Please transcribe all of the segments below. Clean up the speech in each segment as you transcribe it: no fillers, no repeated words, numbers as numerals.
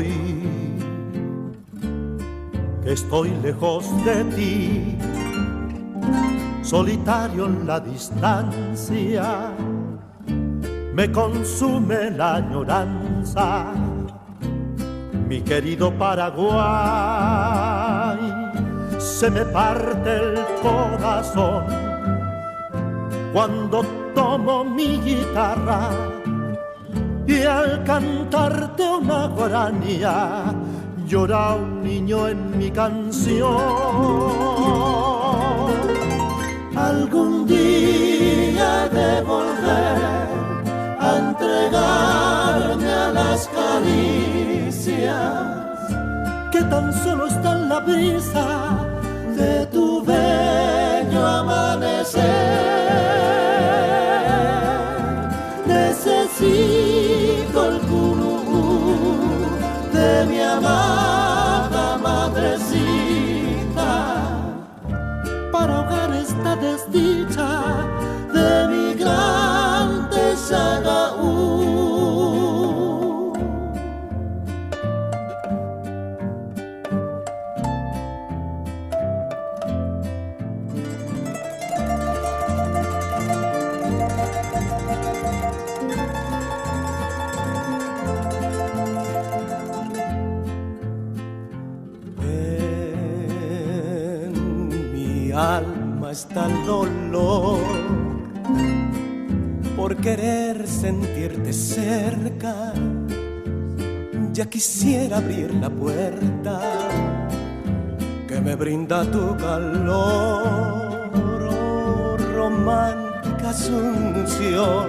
hoy que estoy lejos de ti, solitario en la distancia, me consume la añoranza, mi querido Paraguay, se me parte el corazón cuando tomo mi guitarra y al cantarte una guaranía llora un niño en mi canción. Algún día de volver a entregarme a las caricias que tan solo está en la brisa de tu bello amanecer. Necesito el curú de mi amada madrecita para ahogar esta desdicha de mi grande Sagaú. Alma está el dolor por querer sentirte cerca. Ya quisiera abrir la puerta que me brinda tu calor, oh, romántica asunción,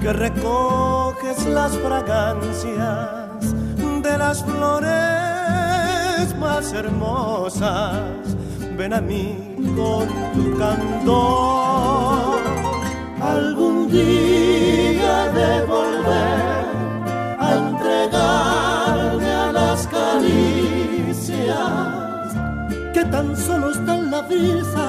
que recoges las fragancias de las flores más hermosas. Ven a mí con tu candor. Algún día de volver a entregarme a las caricias que tan solo está en la brisa